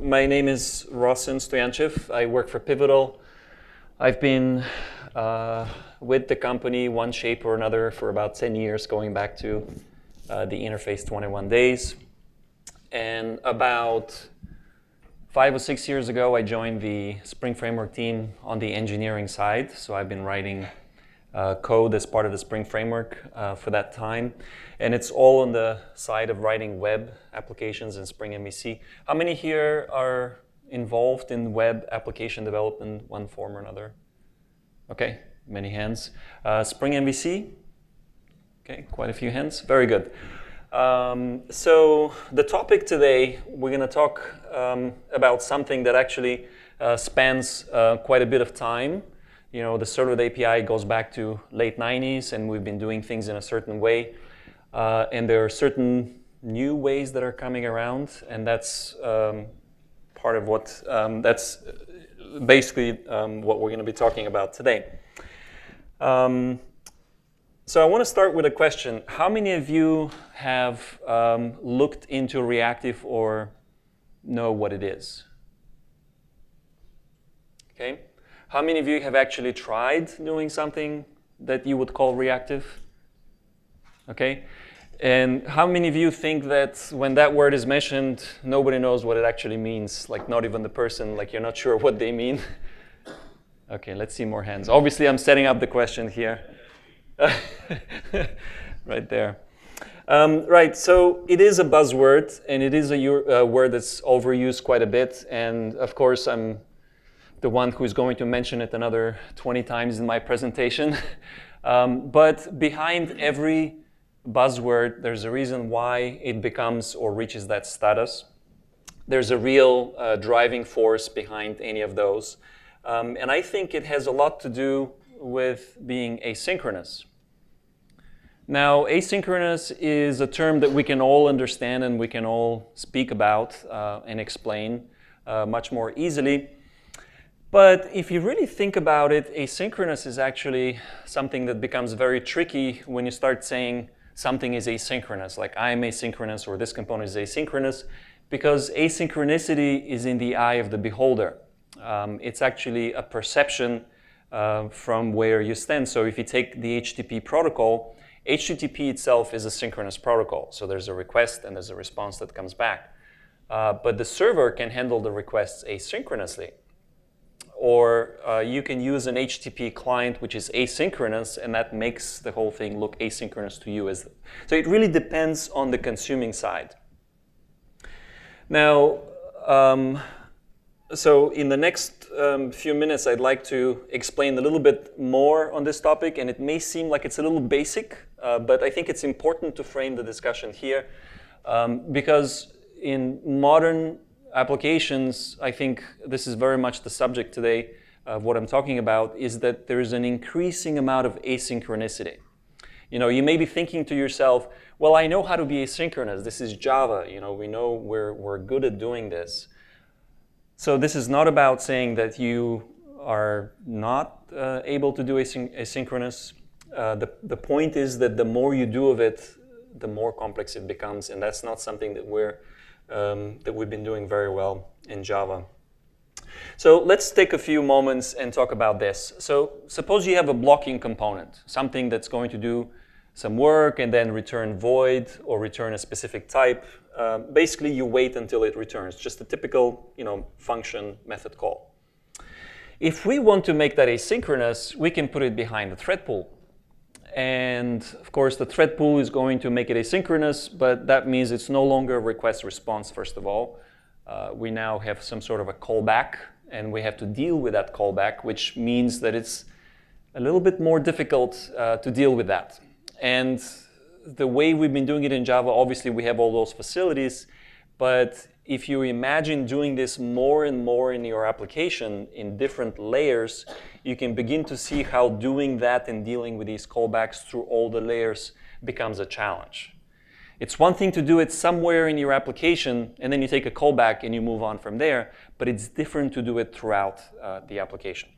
my name is ROSSEN STOYANCHEV. I work for Pivotal. I've been with the company one shape or another for about 10 years, going back to the interface 21 days. And about 5 or 6 years ago, I joined the Spring Framework team on the engineering side. So I've been writing code as part of the Spring Framework for that time. And it's all on the side of writing web applications in Spring MVC. How many here are involved in web application development in one form or another? Okay, many hands. Spring MVC? Okay, quite a few hands. Very good. So the topic today, we're going to talk about something that actually spans quite a bit of time. You know, the Servlet API goes back to late 90s, and we've been doing things in a certain way. And there are certain new ways that are coming around, and that's part of what, that's basically what we're going to be talking about today. So I want to start with a question. How many of you have looked into reactive or know what it is? Okay. How many of you have actually tried doing something that you would call reactive? Okay. And how many of you think that when that word is mentioned, nobody knows what it actually means? Like not even the person, like you're not sure what they mean? Okay, let's see more hands. Obviously, I'm setting up the question here. Right there. Right, so it is a buzzword, and it is a word that's overused quite a bit. And of course, I'm the one who's going to mention it another 20 times in my presentation. But behind every buzzword, there's a reason why it becomes or reaches that status. There's a real driving force behind any of those. And I think it has a lot to do with being asynchronous. Now, asynchronous is a term that we can all understand and we can all speak about and explain much more easily. But if you really think about it, asynchronous is actually something that becomes very tricky when you start saying something is asynchronous, like I'm asynchronous or this component is asynchronous, because asynchronicity is in the eye of the beholder. It's actually a perception from where you stand. So if you take the HTTP protocol, HTTP itself is a synchronous protocol. So there's a request and there's a response that comes back. But the server can handle the requests asynchronously. Or you can use an HTTP client which is asynchronous, and that makes the whole thing look asynchronous to you. So it really depends on the consuming side. Now, so in the next few minutes, I'd like to explain a little bit more on this topic, and it may seem like it's a little basic, but I think it's important to frame the discussion here, because in modern applications, I think this is very much the subject today of what I'm talking about, is that there is an increasing amount of asynchronicity. You know, you may be thinking to yourself, well, I know how to be asynchronous. This is Java. You know, we know we're good at doing this. So this is not about saying that you are not able to do asynchronous. The point is that the more you do of it, the more complex it becomes, and that's not something that we've been doing very well in Java. So let's take a few moments and talk about this. So suppose you have a blocking component, something that's going to do some work and then return void or return a specific type. Basically, you wait until it returns, just a typical, function method call. If we want to make that asynchronous, we can put it behind the thread pool. And of course, the thread pool is going to make it asynchronous, but that means it's no longer a request response, first of all. We now have some sort of a callback, and we have to deal with that callback, which means that it's a little bit more difficult to deal with that. And the way we've been doing it in Java, obviously we have all those facilities, but if you imagine doing this more and more in your application in different layers, you can begin to see how doing that and dealing with these callbacks through all the layers becomes a challenge. It's one thing to do it somewhere in your application, and then you take a callback and you move on from there, but it's different to do it throughout the application.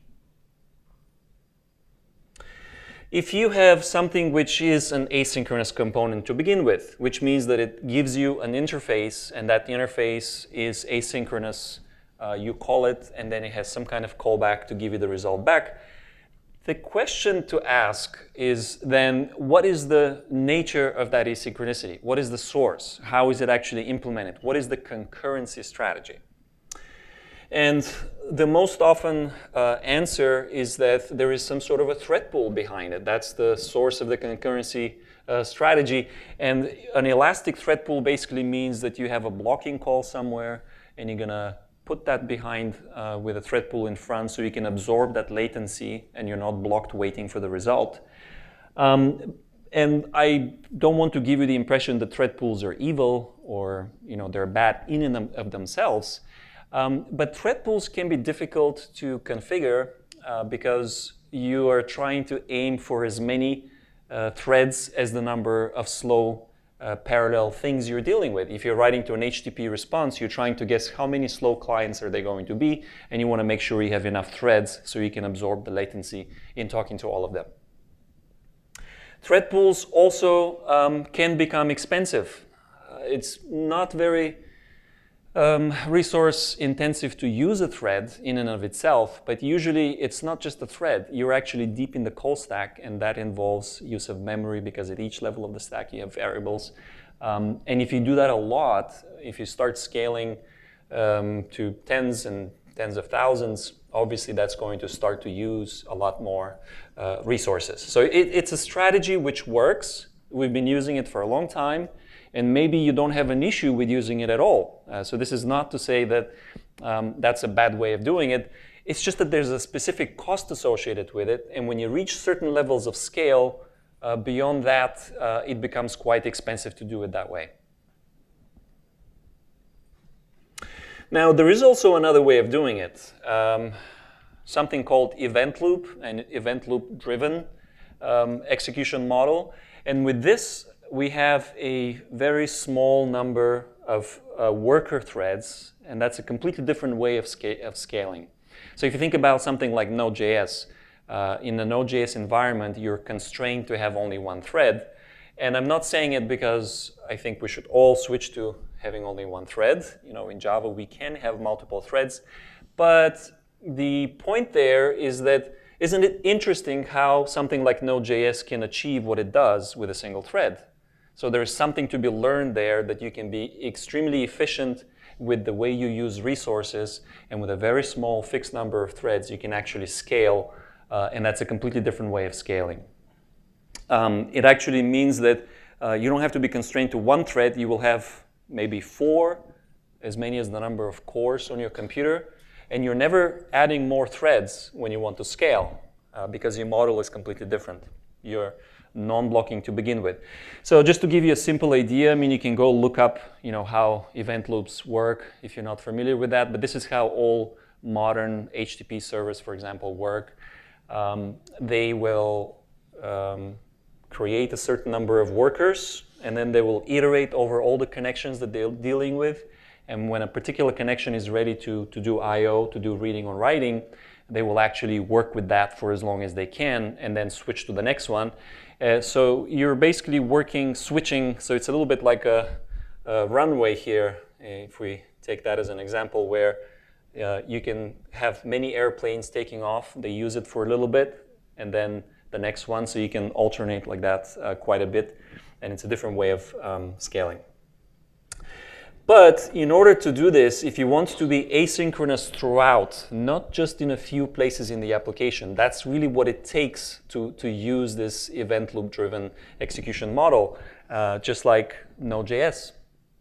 If you have something which is an asynchronous component to begin with, which means that it gives you an interface, and that interface is asynchronous you call it, and then it has some kind of callback to give you the result back. The question to ask is then, what is the nature of that asynchronicity? What is the source? How is it actually implemented? What is the concurrency strategy? And the most often answer is that there is some sort of a thread pool behind it. That's the source of the concurrency strategy. And an elastic thread pool basically means that you have a blocking call somewhere, and you're going to put that behind with a thread pool in front so you can absorb that latency and you're not blocked waiting for the result. And I don't want to give you the impression that thread pools are evil or they're bad in and of themselves. But thread pools can be difficult to configure because you are trying to aim for as many threads as the number of slow parallel things you're dealing with. If you're writing to an HTTP response, you're trying to guess how many slow clients are they going to be, and you want to make sure you have enough threads so you can absorb the latency in talking to all of them. Thread pools also can become expensive. It's not very resource intensive to use a thread in and of itself, but usually it's not just a thread. You're actually deep in the call stack, and that involves use of memory because at each level of the stack you have variables. And if you do that a lot, if you start scaling to tens and tens of thousands, obviously that's going to start to use a lot more resources. So it's a strategy which works. We've been using it for a long time. And maybe you don't have an issue with using it at all. So this is not to say that that's a bad way of doing it. It's just that there's a specific cost associated with it. And when you reach certain levels of scale, beyond that, it becomes quite expensive to do it that way. Now, there is also another way of doing it. Something called event loop, an event loop driven execution model. And with this, we have a very small number of worker threads, and that's a completely different way of scaling. So if you think about something like Node.js, in the Node.js environment, you're constrained to have only one thread. And I'm not saying it because I think we should all switch to having only one thread. In Java, we can have multiple threads. But the point there is that, isn't it interesting how something like Node.js can achieve what it does with a single thread? So there's something to be learned there, that you can be extremely efficient with the way you use resources, and with a very small fixed number of threads, you can actually scale, and that's a completely different way of scaling. It actually means that you don't have to be constrained to one thread. You will have maybe 4, as many as the number of cores on your computer, and you're never adding more threads when you want to scale, because your model is completely different. You're non-blocking to begin with. So just to give you a simple idea, you can go look up how event loops work if you're not familiar with that, but this is how all modern HTTP servers, for example, work. They will create a certain number of workers, and then they will iterate over all the connections that they're dealing with. And when a particular connection is ready to do I/O, to do reading or writing, they will actually work with that for as long as they can, and then switch to the next one. So you're basically switching, so it's a little bit like a runway here, if we take that as an example, where you can have many airplanes taking off. They use it for a little bit, and then the next one, so you can alternate like that quite a bit, and it's a different way of scaling. But in order to do this, if you want to be asynchronous throughout, not just in a few places in the application, that's really what it takes to use this event loop-driven execution model, just like Node.js.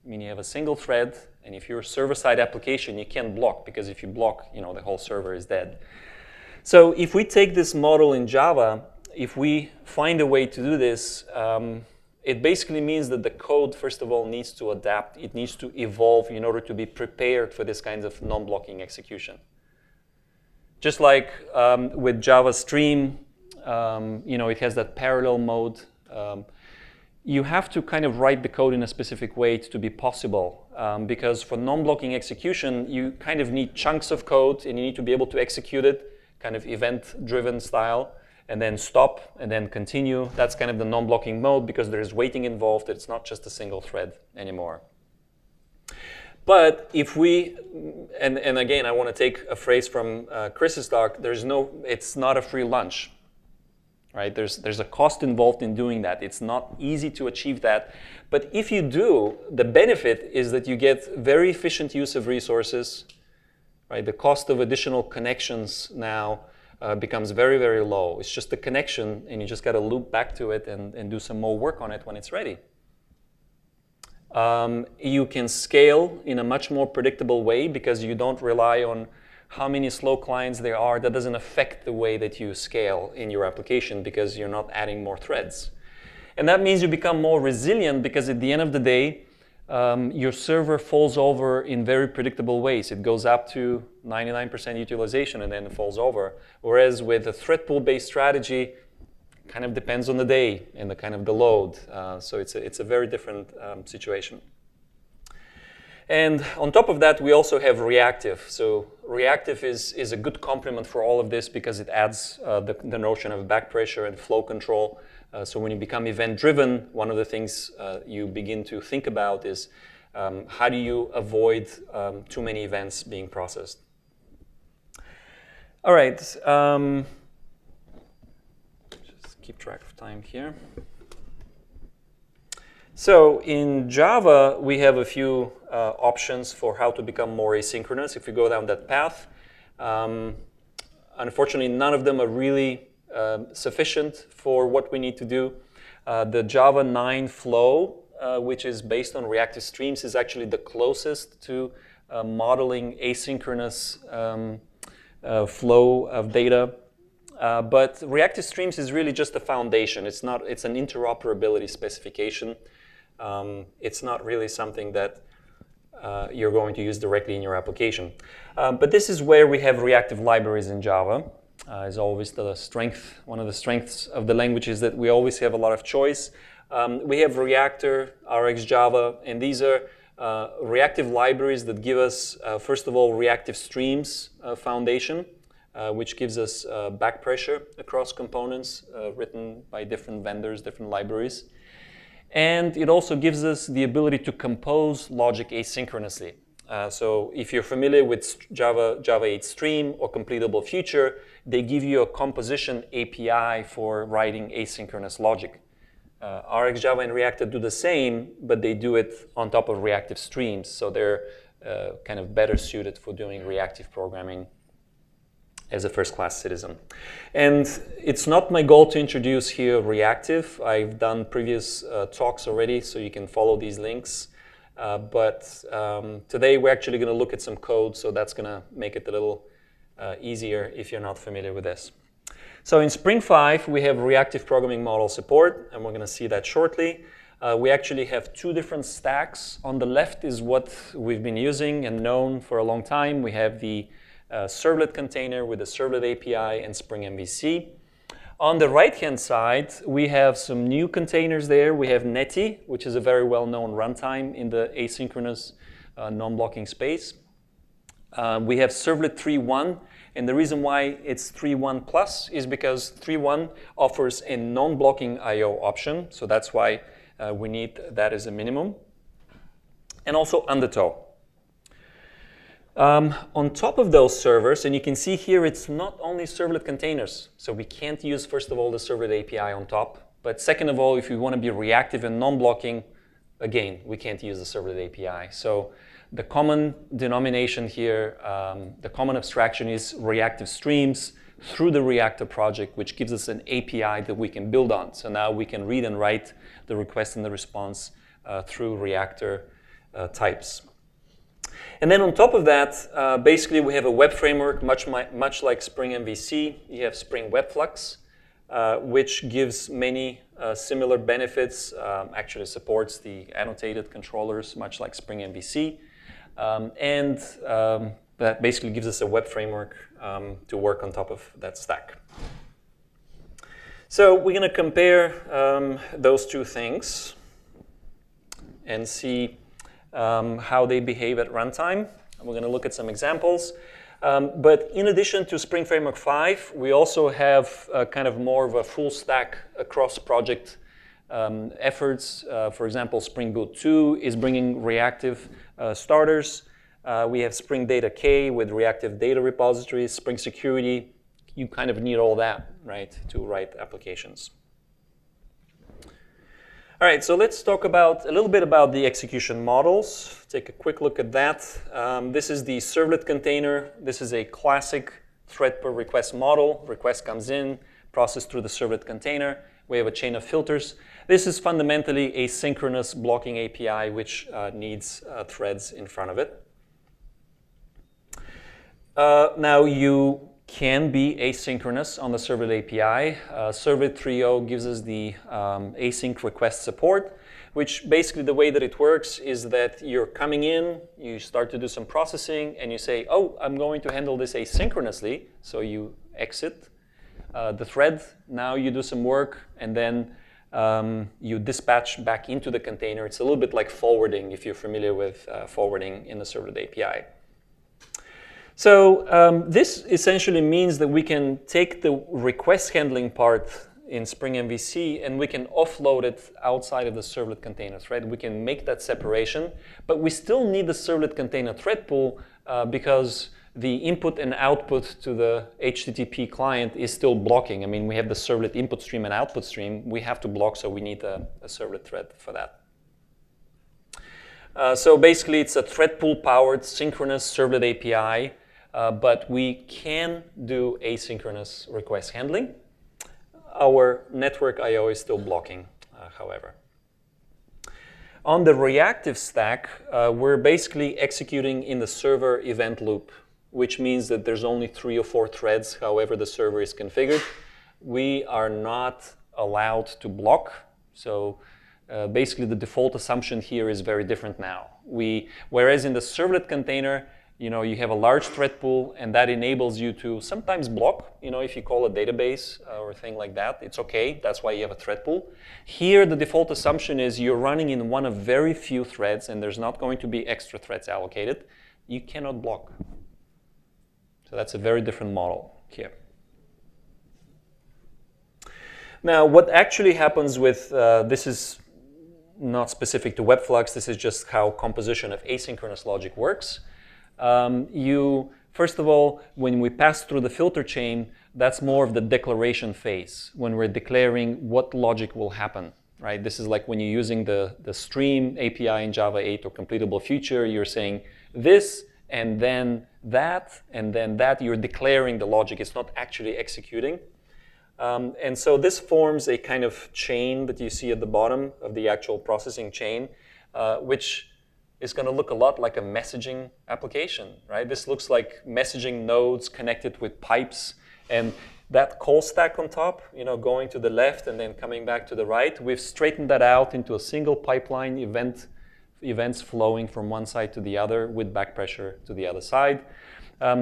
You have a single thread, and if you're a server-side application, you can't block, because if you block, the whole server is dead. So if we take this model in Java, if we find a way to do this, it basically means that the code, first of all, needs to adapt. It needs to evolve in order to be prepared for this kind of non-blocking execution. Just like with Java Stream, it has that parallel mode. You have to kind of write the code in a specific way to be possible, because for non-blocking execution, you kind of need chunks of code, and you need to be able to execute it, kind of event-driven style, and then stop, and then continue. That's kind of the non-blocking mode, because there is waiting involved. It's not just a single thread anymore. But if we, and again, I want to take a phrase from Chris's talk, it's not a free lunch, right? There's a cost involved in doing that. It's not easy to achieve that. But if you do, the benefit is that you get very efficient use of resources, right? The cost of additional connections now becomes very, very low. It's just a connection, and you just got to loop back to it and do some more work on it when it's ready. You can scale in a much more predictable way because you don't rely on how many slow clients there are. That doesn't affect the way that you scale in your application because you're not adding more threads. And that means you become more resilient because at the end of the day, your server falls over in very predictable ways. It goes up to 99% utilization and then it falls over. Whereas with a thread pool-based strategy, kind of depends on the day and the kind of the load. So it's a very different situation. And on top of that, we also have reactive. So reactive is a good complement for all of this because it adds the notion of back pressure and flow control. So when you become event-driven, one of the things you begin to think about is how do you avoid too many events being processed? All right. Just keep track of time here. So in Java, we have a few options for how to become more asynchronous if we go down that path. Unfortunately, none of them are really sufficient for what we need to do. The Java 9 flow, which is based on reactive streams, is actually the closest to modeling asynchronous flow of data. But reactive streams is really just a foundation. It's an interoperability specification. It's not really something that you're going to use directly in your application. But this is where we have reactive libraries in Java. Is always the strength. One of the strengths of the language is that we always have a lot of choice. We have Reactor, RxJava, and these are reactive libraries that give us, first of all, reactive streams foundation, which gives us back pressure across components written by different vendors, different libraries. And it also gives us the ability to compose logic asynchronously. So if you're familiar with Java 8 Stream or Completable Future, they give you a composition API for writing asynchronous logic. RxJava and Reactor do the same, but they do it on top of reactive streams. So they're kind of better suited for doing reactive programming as a first-class citizen. And it's not my goal to introduce here reactive. I've done previous talks already, so you can follow these links. But today we're actually going to look at some code, so that's going to make it a little easier if you're not familiar with this. So in Spring 5, we have reactive programming model support, and we're going to see that shortly. We actually have two different stacks. On the left is what we've been using and known for a long time. We have the Servlet container with the Servlet API and Spring MVC. On the right-hand side, we have some new containers there. We have Netty, which is a very well-known runtime in the asynchronous non-blocking space. We have Servlet 3.1, and the reason why it's 3.1 plus is because 3.1 offers a non-blocking I/O option, so that's why we need that as a minimum. And also Undertow. On top of those servers, and you can see here it's not only Servlet containers, so we can't use, first of all, the Servlet API on top, but second of all, if we want to be reactive and non-blocking, again, we can't use the Servlet API. So the common denomination here, the common abstraction is reactive streams through the Reactor project, which gives us an API that we can build on. So now we can read and write the request and the response through Reactor types. And then on top of that, basically we have a web framework, much like Spring MVC. You have Spring WebFlux, which gives many similar benefits, actually supports the annotated controllers, much like Spring MVC. And that basically gives us a web framework to work on top of that stack. So we're going to compare those two things and see how they behave at runtime. We're going to look at some examples. But in addition to Spring Framework 5, we also have kind of more of a full stack across project efforts. For example, Spring Boot 2 is bringing reactive starters. We have Spring Data K with reactive data repositories, Spring Security. You kind of need all that, right, to write applications. All right, so let's talk about a little bit about the execution models. Take a quick look at that. This is the servlet container. This is a classic thread per request model. Request comes in, processed through the servlet container. We have a chain of filters. This is fundamentally a synchronous blocking API, which needs threads in front of it. Now you can be asynchronous on the Servlet API. Servlet 3.0 gives us the async request support, which basically the way that it works is that you're coming in, you start to do some processing, and you say, oh, I'm going to handle this asynchronously. So you exit the thread. Now you do some work, and then you dispatch back into the container. It's a little bit like forwarding, if you're familiar with forwarding in the Servlet API. So this essentially means that we can take the request handling part in Spring MVC and we can offload it outside of the servlet container thread. We can make that separation, but we still need the servlet container thread pool because the input and output to the HTTP client is still blocking. I mean, we have the servlet input stream and output stream. We have to block, so we need a servlet thread for that. So basically, it's a thread pool powered synchronous servlet API. But we can do asynchronous request handling. Our network I/O is still blocking, however. On the reactive stack, we're basically executing in the server event loop, which means that there's only 3 or 4 threads, however the server is configured. We are not allowed to block. So basically, the default assumption here is very different now. Whereas in the servlet container, you have a large thread pool, and that enables you to sometimes block. If you call a database or a thing like that, it's okay. That's why you have a thread pool. Here, the default assumption is you're running in one of very few threads, and there's not going to be extra threads allocated. You cannot block. So that's a very different model here. Now, what actually happens with this is not specific to WebFlux. This is just how composition of asynchronous logic works. First of all, when we pass through the filter chain, that's more of the declaration phase, when we're declaring what logic will happen, right? This is like when you're using the stream API in Java 8 or completable feature, you're saying this, and then that, and then that. You're declaring the logic. It's not actually executing. And so this forms a kind of chain that you see at the bottom of the actual processing chain, which is going to look a lot like a messaging application, right? This looks like messaging nodes connected with pipes, and that call stack on top, going to the left and then coming back to the right. We've straightened that out into a single pipeline, events flowing from one side to the other with back pressure to the other side.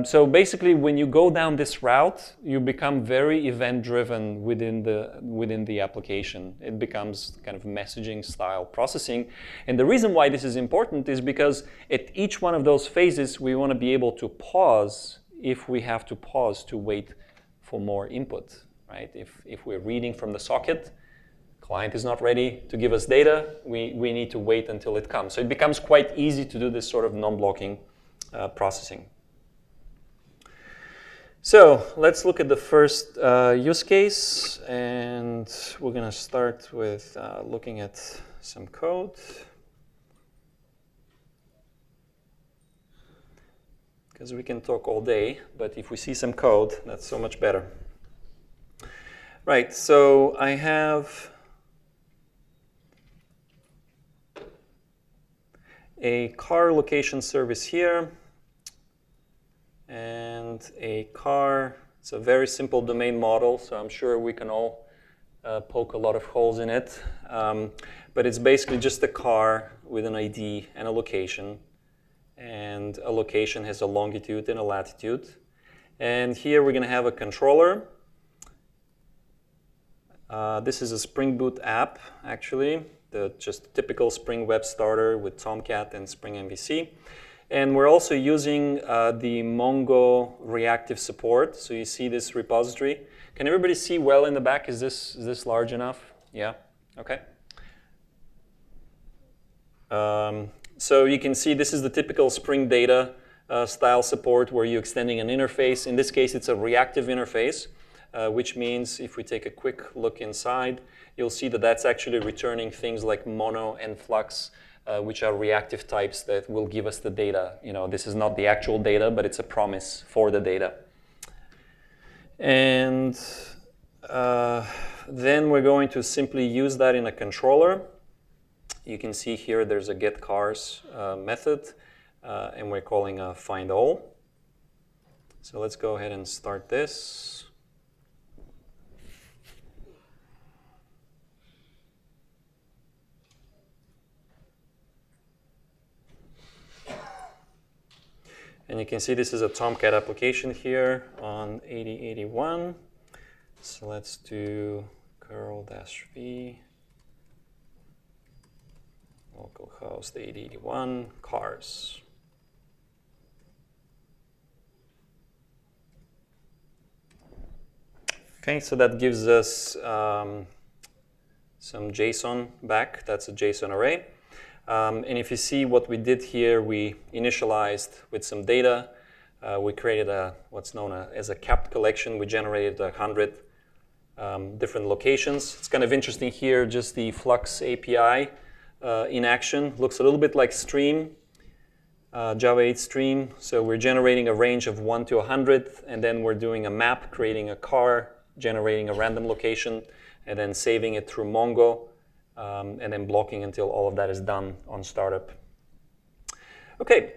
So basically, when you go down this route, you become very event-driven within the application. It becomes kind of messaging-style processing. And the reason why this is important is because at each one of those phases, we want to be able to pause if we have to pause to wait for more input, right? If we're reading from the socket, client is not ready to give us data, we need to wait until it comes. So it becomes quite easy to do this sort of non-blocking processing. So let's look at the first use case, and we're going to start with looking at some code. Because we can talk all day, but if we see some code, that's so much better. Right, so I have a car location service here. And a car, it's a very simple domain model, so I'm sure we can all poke a lot of holes in it. But it's basically just a car with an ID and a location. And a location has a longitude and a latitude. And here we're going to have a controller. This is a Spring Boot app, actually, just typical Spring Web Starter with Tomcat and Spring MVC. And we're also using the Mongo reactive support. So you see this repository. Can everybody see well in the back? Is this large enough? Yeah? Okay. So you can see this is the typical Spring Data style support where you're extending an interface. In this case, it's a reactive interface, which means if we take a quick look inside, you'll see that that's actually returning things like mono and flux, which are reactive types that will give us the data. You know, this is not the actual data, but it's a promise for the data. And then we're going to simply use that in a controller. You can see here there's a getCars method, and we're calling a findAll. So let's go ahead and start this. And you can see this is a Tomcat application here on 8081. So let's do curl-v localhost 8081 cars. Okay, so that gives us some JSON back. That's a JSON array. And if you see what we did here, we initialized with some data. We created what's known as a capped collection. We generated 100 different locations. It's kind of interesting here, just the Flux API in action. Looks a little bit like Stream, Java 8 Stream. So we're generating a range of 1 to 100, and then we're doing a map, creating a car, generating a random location, and then saving it through Mongo. And then blocking until all of that is done on startup. Okay,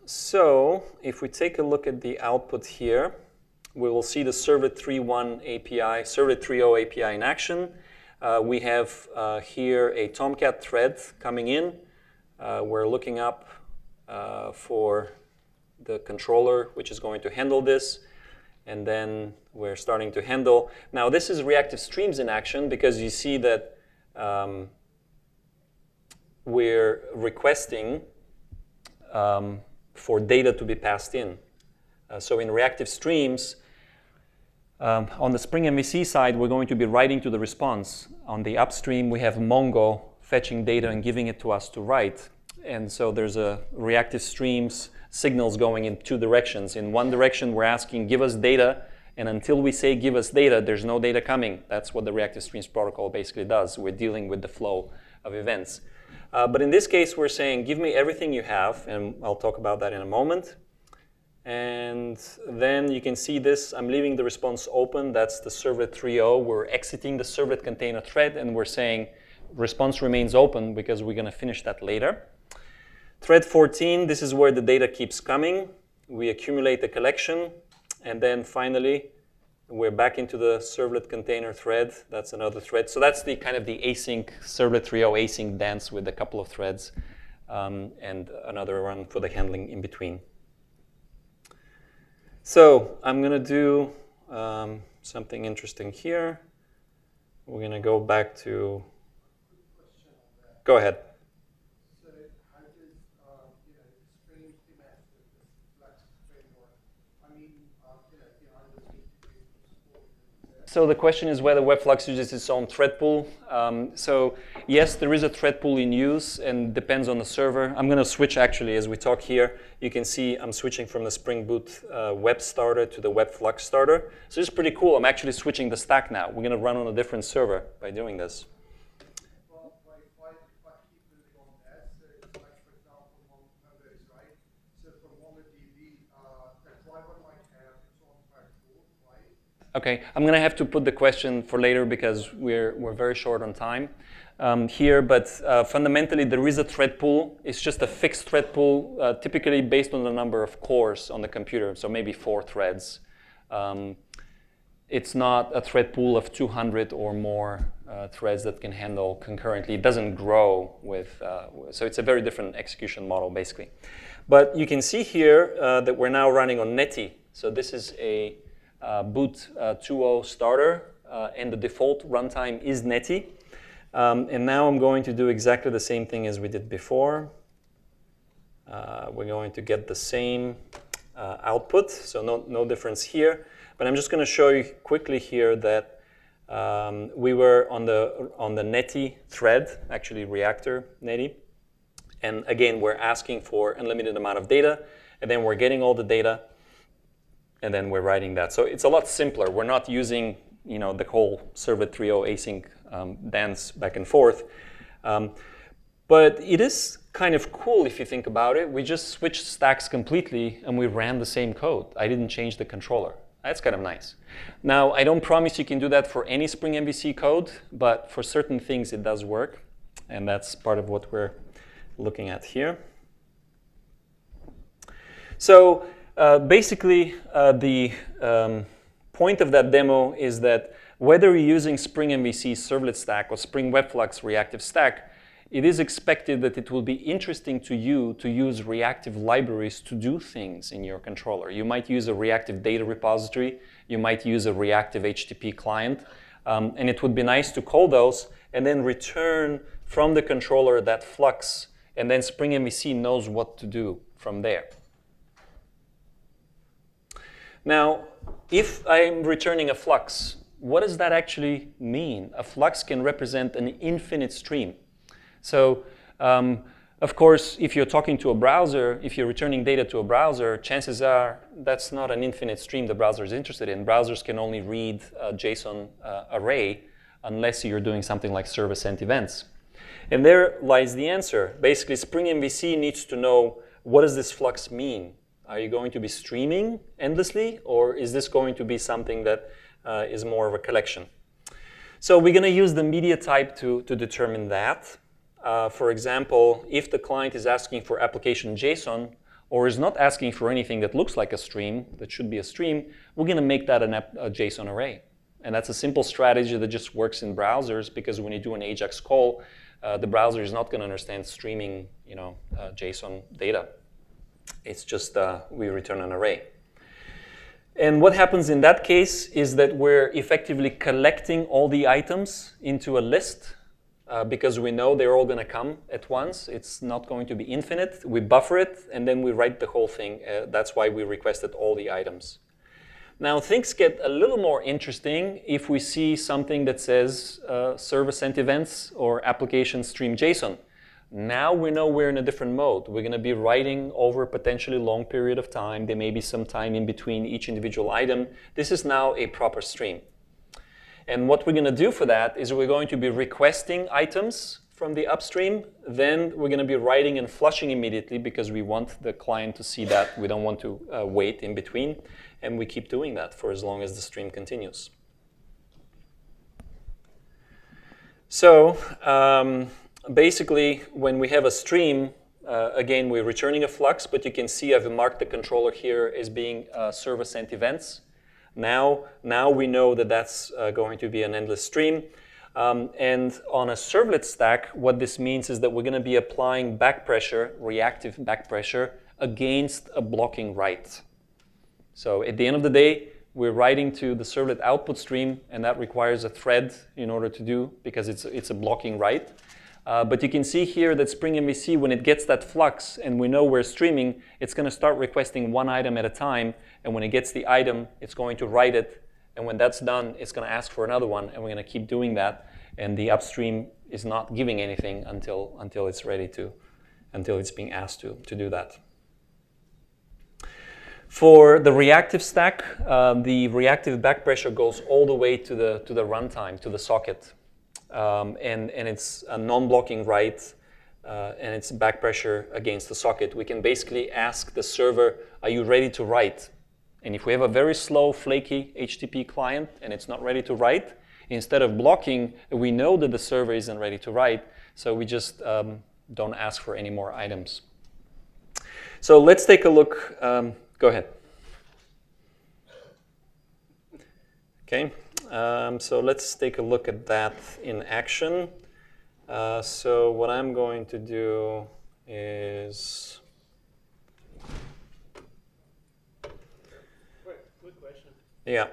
so if we take a look at the output here, we will see the Servlet 3.1 API, Servlet 3.0 API in action. We have here a Tomcat thread coming in. We're looking up for the controller, which is going to handle this. And then we're starting to handle. Now, this is reactive streams in action because you see that we're requesting for data to be passed in. So in reactive streams, on the Spring MVC side, we're going to be writing to the response. On the upstream, we have Mongo fetching data and giving it to us to write. And so there's a reactive streams signals going in two directions. In one direction, we're asking, give us data. And until we say give us data, there's no data coming. That's what the reactive streams protocol basically does. We're dealing with the flow of events. But in this case, we're saying, give me everything you have. And I'll talk about that in a moment. And then you can see this. I'm leaving the response open. That's the Servlet 3.0. We're exiting the Servlet container thread. And we're saying response remains open because we're going to finish that later. Thread 14, this is where the data keeps coming. We accumulate the collection. And then finally, we're back into the Servlet container thread. That's another thread. So that's the kind of the async, Servlet 3.0 async dance with a couple of threads and another one for the handling in between. So I'm going to do something interesting here. We're going to go back to, go ahead. So the question is whether WebFlux uses its own thread pool. So yes, there is a thread pool in use and depends on the server. I'm going to switch actually as we talk here. You can see I'm switching from the Spring Boot web starter to the WebFlux starter. So this is pretty cool. I'm actually switching the stack now. We're going to run on a different server by doing this. Well, if I keep building on that, so it's like, for example, MongoDB, right? So for MongoDB, the driver might have its own thread pool, right? Okay, I'm going to have to put the question for later because we're very short on time here. But fundamentally, there is a thread pool. It's just a fixed thread pool, typically based on the number of cores on the computer, so maybe 4 threads. It's not a thread pool of 200 or more threads that can handle concurrently. It doesn't grow with, so it's a very different execution model, basically. But you can see here that we're now running on Netty. So this is a boot 2.0 starter, and the default runtime is Netty. And now I'm going to do exactly the same thing as we did before. We're going to get the same output, so no difference here. But I'm just going to show you quickly here that We were on the Netty thread, actually Reactor Netty. And again, we're asking for unlimited amount of data, and then we're getting all the data, and then we're writing that. So it's a lot simpler. We're not using, you know, the whole Servlet 3.0 async dance back and forth. But it is kind of cool if you think about it. We just switched stacks completely, and we ran the same code. I didn't change the controller. That's kind of nice. Now, I don't promise you can do that for any Spring MVC code, but for certain things it does work, and that's part of what we're looking at here. So basically, the point of that demo is that whether you're using Spring MVC Servlet stack or Spring WebFlux reactive stack, it is expected that it will be interesting to you to use reactive libraries to do things in your controller. You might use a reactive data repository. You might use a reactive HTTP client. And it would be nice to call those and then return from the controller that flux. And then Spring MVC knows what to do from there. Now, if I'm returning a flux, what does that actually mean? A flux can represent an infinite stream. So, of course, if you're talking to a browser, if you're returning data to a browser, chances are that's not an infinite stream the browser is interested in. Browsers can only read a JSON array unless you're doing something like server-sent events. And there lies the answer. Basically, Spring MVC needs to know, what does this flux mean? Are you going to be streaming endlessly, or is this going to be something that is more of a collection? So we're going to use the media type to determine that. For example, if the client is asking for application JSON or is not asking for anything that looks like a stream, that should be a stream, we're going to make that a JSON array. And that's a simple strategy that just works in browsers, because when you do an AJAX call, the browser is not going to understand streaming, you know, JSON data. It's just we return an array. And what happens in that case is that we're effectively collecting all the items into a list. Because we know they're all going to come at once. It's not going to be infinite. We buffer it, and then we write the whole thing. That's why we requested all the items. Now, things get a little more interesting if we see something that says server-sent events or application stream JSON. Now we know we're in a different mode. We're going to be writing over a potentially long period of time. There may be some time in between each individual item. This is now a proper stream. And what we're going to do for that is we're going to be requesting items from the upstream. Then we're going to be writing and flushing immediately, because we want the client to see that. We don't want to wait in between. And we keep doing that for as long as the stream continues. So basically, when we have a stream, again, we're returning a flux. But you can see I've marked the controller here as being server-sent events. Now we know that that's going to be an endless stream. And on a servlet stack, what this means is that we're going to be applying back pressure, reactive back pressure, against a blocking write. So at the end of the day, we're writing to the servlet output stream, and that requires a thread in order to do, because it's a blocking write. But you can see here that Spring MVC, when it gets that flux and we know we're streaming, it's going to start requesting one item at a time. And when it gets the item, it's going to write it. And when that's done, it's going to ask for another one. And we're going to keep doing that. And the upstream is not giving anything until it's ready to, until it's being asked to do that. For the reactive stack, the reactive back pressure goes all the way to the runtime, to the socket. And it's a non-blocking write, and it's back pressure against the socket. We can basically ask the server, are you ready to write? And if we have a very slow, flaky HTTP client and it's not ready to write, instead of blocking, we know that the server isn't ready to write, so we just don't ask for any more items. So let's take a look. Go ahead. Okay. So let's take a look at that in action. So what I'm going to do is... Quick question. Yeah.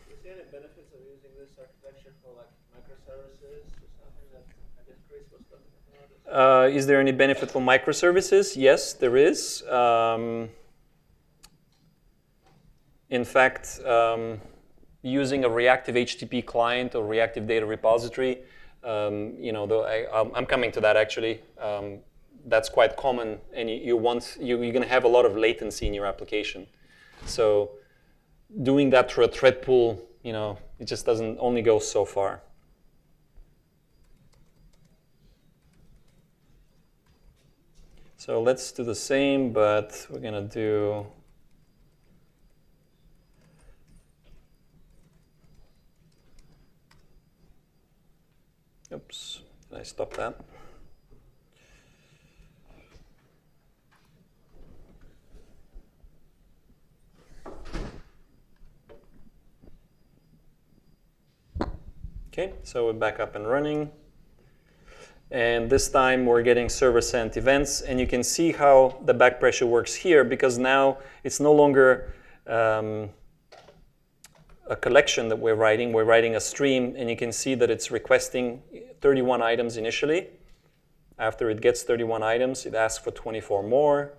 Is there any benefits of using this architecture for like microservices or something that I guess Chris was talking about? Is there any benefit for microservices? Yes, there is. In fact, using a reactive HTTP client or reactive data repository. You know, though I'm coming to that actually. That's quite common, and you're going to have a lot of latency in your application. So doing that through a thread pool, you know, it just doesn't only go so far. So let's do the same, but we're going to do oops, did I stop that? Okay, so we're back up and running. And this time we're getting server-sent events. And you can see how the back pressure works here, because now it's no longer a collection that we're writing. We're writing a stream, and you can see that it's requesting 31 items initially. After it gets 31 items, it asks for 24 more.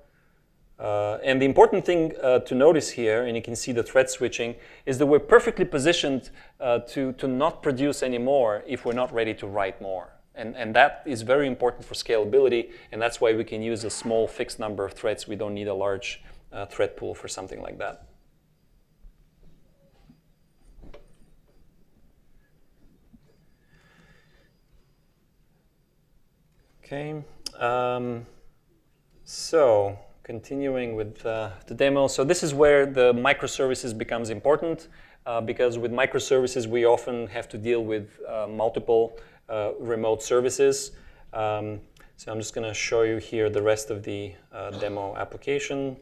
And the important thing to notice here, and you can see the thread switching, is that we're perfectly positioned to not produce any more if we're not ready to write more. And that is very important for scalability, and that's why we can use a small fixed number of threads. We don't need a large thread pool for something like that. Okay, so continuing with the demo. So this is where the microservices becomes important, because with microservices we often have to deal with multiple remote services. So I'm just going to show you here the rest of the demo application.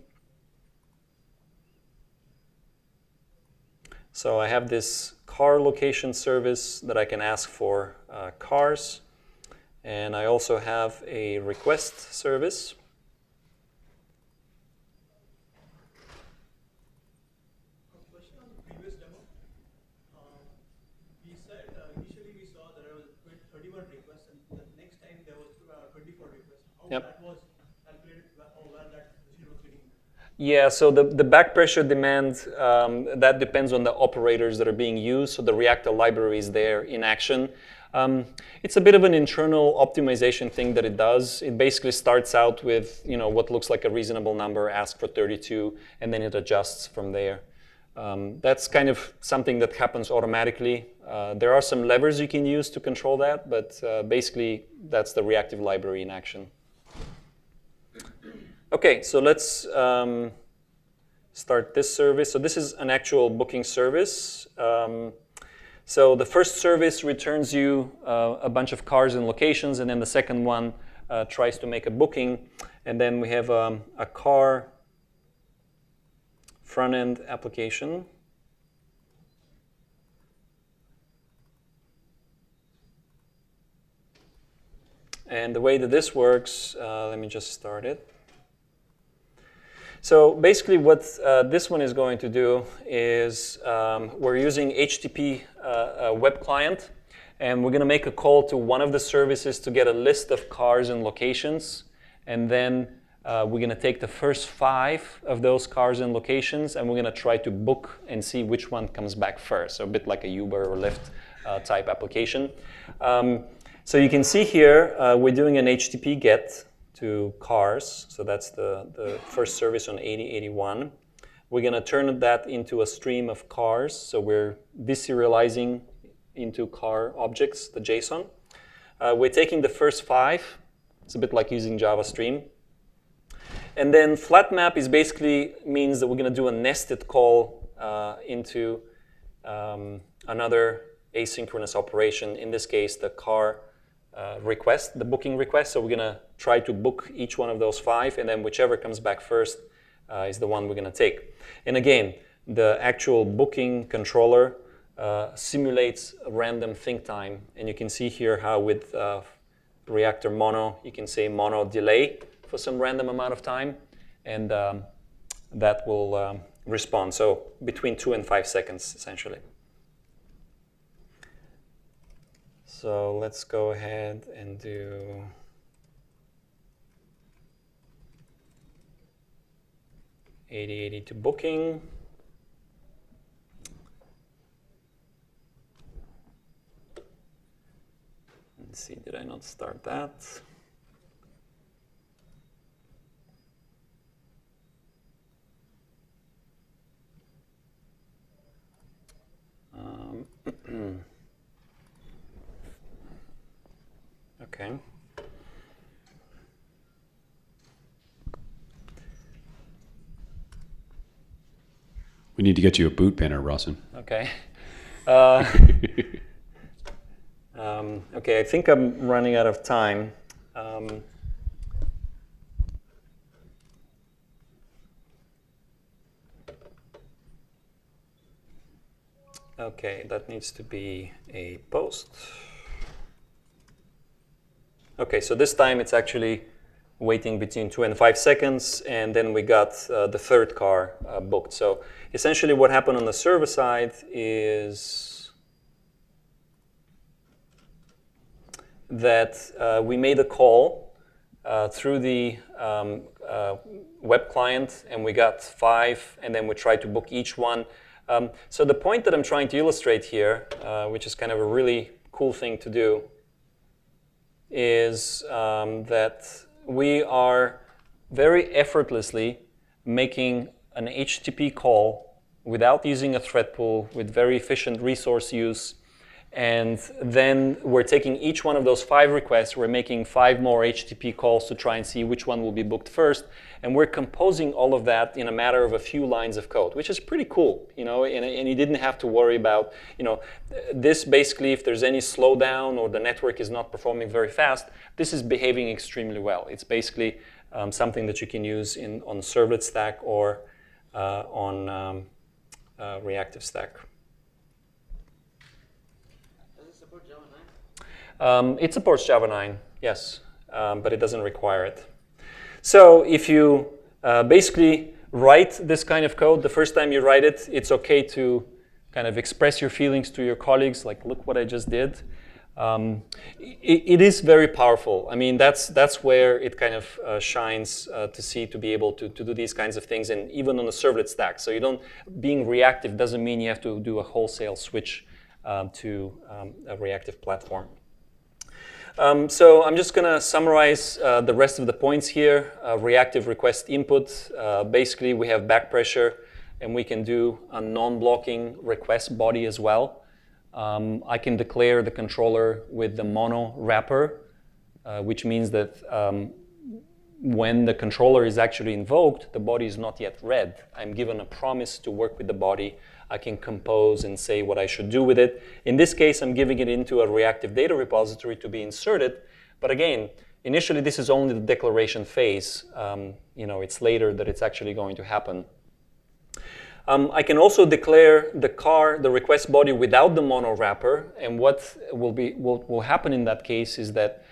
So I have this car location service that I can ask for cars. And I also have a request service. Question on the previous demo. We said initially we saw there was 31 requests, and the next time there was 24 requests. How that was calculated, how well that machine was getting? Yeah, so the back pressure demand, that depends on the operators that are being used. So the Reactor library is there in action. It's a bit of an internal optimization thing that it does. It basically starts out with, you know, what looks like a reasonable number, ask for 32, and then it adjusts from there. That's kind of something that happens automatically. There are some levers you can use to control that, but basically that's the reactive library in action. Okay, so let's start this service. So this is an actual booking service. So the first service returns you a bunch of cars and locations, and then the second one tries to make a booking. And then we have a car front-end application. And the way that this works, let me just start it. So basically what this one is going to do is we're using HTTP web client, and we're going to make a call to one of the services to get a list of cars and locations. And then we're going to take the first 5 of those cars and locations, and we're going to try to book and see which one comes back first. So a bit like a Uber or Lyft type application. So you can see here we're doing an HTTP GET to cars. So that's the first service on 8081. We're going to turn that into a stream of cars. So we're deserializing into car objects, the JSON. We're taking the first 5. It's a bit like using Java Stream. And then flat map is basically means that we're going to do a nested call into another asynchronous operation. In this case, the car request, the booking request. So we're going to try to book each one of those 5, and then whichever comes back first is the one we're going to take. And again, the actual booking controller simulates a random think time. And you can see here how with Reactor mono, you can say mono delay for some random amount of time, and that will respond. So between 2 and 5 seconds, essentially. So let's go ahead and do to booking. Let's see, did I not start that? Okay. We need to get you a boot banner, ROSSEN. Okay. Okay, I think I'm running out of time. Okay, that needs to be a post. Okay, so this time it's actually waiting between 2 and 5 seconds, and then we got the third car booked. So essentially what happened on the server side is that we made a call through the web client, and we got 5, and then we tried to book each one. So the point that I'm trying to illustrate here, which is kind of a really cool thing to do, is that we are very effortlessly making an HTTP call without using a thread pool, with very efficient resource use. And then we're taking each one of those 5 requests, we're making 5 more HTTP calls to try and see which one will be booked first. And we're composing all of that in a matter of a few lines of code, which is pretty cool, you know, and you didn't have to worry about, you know, this basically, if there's any slowdown or the network is not performing very fast, this is behaving extremely well. It's basically something that you can use on Servlet-stack or on Reactive stack. It supports Java 9, yes, but it doesn't require it. So if you basically write this kind of code, the first time you write it, it's okay to kind of express your feelings to your colleagues, like, look what I just did. It is very powerful. I mean, that's where it kind of shines to be able to do these kinds of things, and even on the servlet stack. So you don't, being reactive doesn't mean you have to do a wholesale switch to a reactive platform. So I'm just going to summarize the rest of the points here. Reactive request input. Basically, we have back pressure, and we can do a non-blocking request body as well. I can declare the controller with the mono wrapper, which means that when the controller is actually invoked, the body is not yet read. I'm given a promise to work with the body. I can compose and say what I should do with it. In this case, I'm giving it into a reactive data repository to be inserted. But again, initially, this is only the declaration phase. You know, it's later that it's actually going to happen. I can also declare the request body without the mono wrapper. And what will happen in that case is that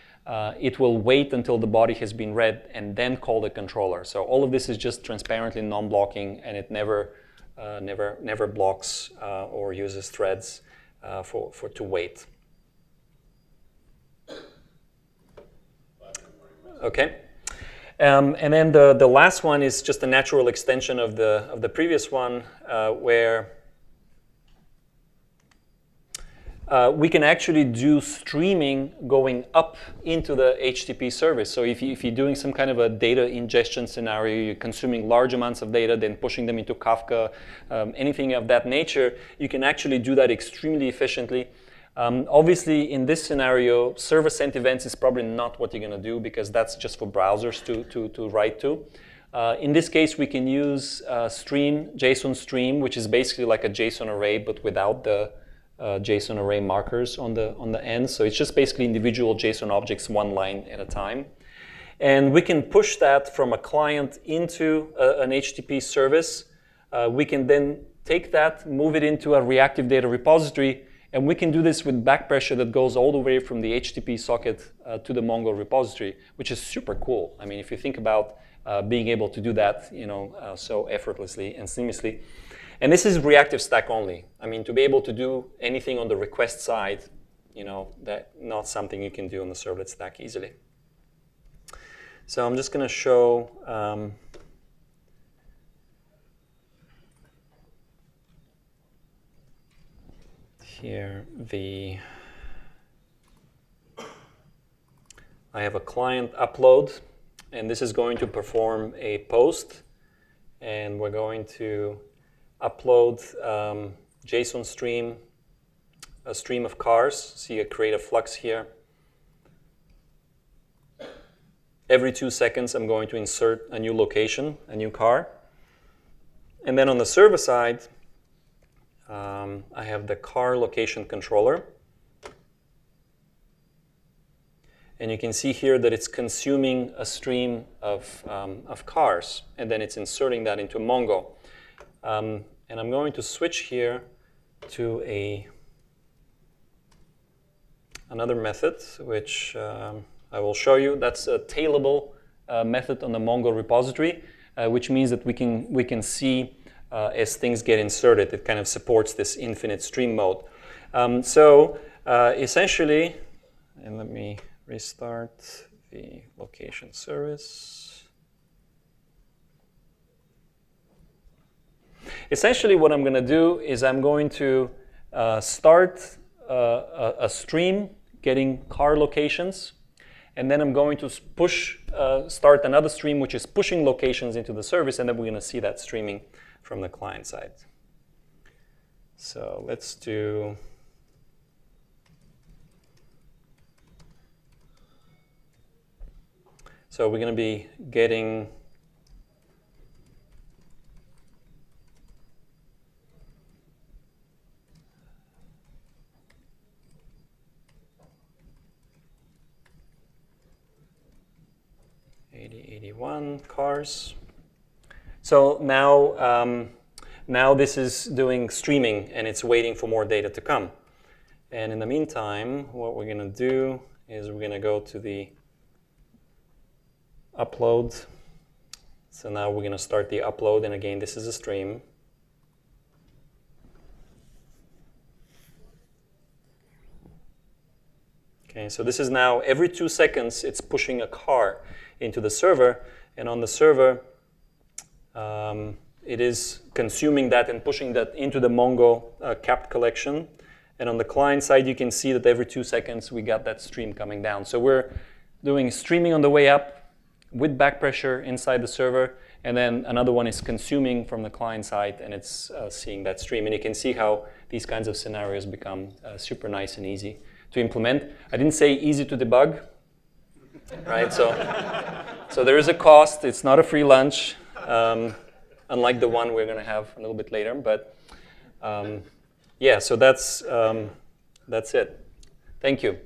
it will wait until the body has been read and then call the controller. So all of this is just transparently non-blocking, and it never blocks or uses threads to wait. Okay, and then the last one is just a natural extension of the previous one, where we can actually do streaming going up into the HTTP service. So if you're doing some kind of a data ingestion scenario, you're consuming large amounts of data, then pushing them into Kafka, anything of that nature, you can actually do that extremely efficiently. Obviously, in this scenario, server-sent events is probably not what you're going to do, because that's just for browsers to write to. In this case, we can use JSON stream, which is basically like a JSON array, but without the JSON array markers on the end. So it's just basically individual JSON objects, one line at a time. And we can push that from a client into an HTTP service. We can then take that, move it into a reactive data repository, and we can do this with back pressure that goes all the way from the HTTP socket to the Mongo repository, which is super cool. I mean, if you think about being able to do that, you know, so effortlessly and seamlessly. And this is reactive stack only. I mean, to be able to do anything on the request side, you know, that's not something you can do on the servlet stack easily. So I'm just going to show here the I have a client upload, and this is going to perform a post, and we're going to upload JSON stream, a stream of cars. So you create a flux here. Every 2 seconds, I'm going to insert a new location, a new car. And then on the server side, I have the car location controller. And you can see here that it's consuming a stream of cars, and then it's inserting that into Mongo. And I'm going to switch here to another method, which I will show you. That's a tailable method on the Mongo repository, which means that we can see as things get inserted. It kind of supports this infinite stream mode. Essentially, and let me restart the location service. Essentially, what I'm going to do is I'm going to start a stream getting car locations, and then I'm going to start another stream which is pushing locations into the service, and then we're going to see that streaming from the client side. So let's do. So we're going to be getting '81 cars. So now this is doing streaming, and it's waiting for more data to come. And in the meantime, what we're going to do is we're going to go to the upload. So now we're going to start the upload, and again, this is a stream. Okay, so this is now every 2 seconds it's pushing a car into the server, and on the server it is consuming that and pushing that into the Mongo capped collection. And on the client side, you can see that every 2 seconds we got that stream coming down. So we're doing streaming on the way up with back pressure inside the server, and then another one is consuming from the client side, and it's seeing that stream. And you can see how these kinds of scenarios become super nice and easy to implement. I didn't say easy to debug, right? So there is a cost. It's not a free lunch, unlike the one we're going to have a little bit later. But yeah, so that's it. Thank you.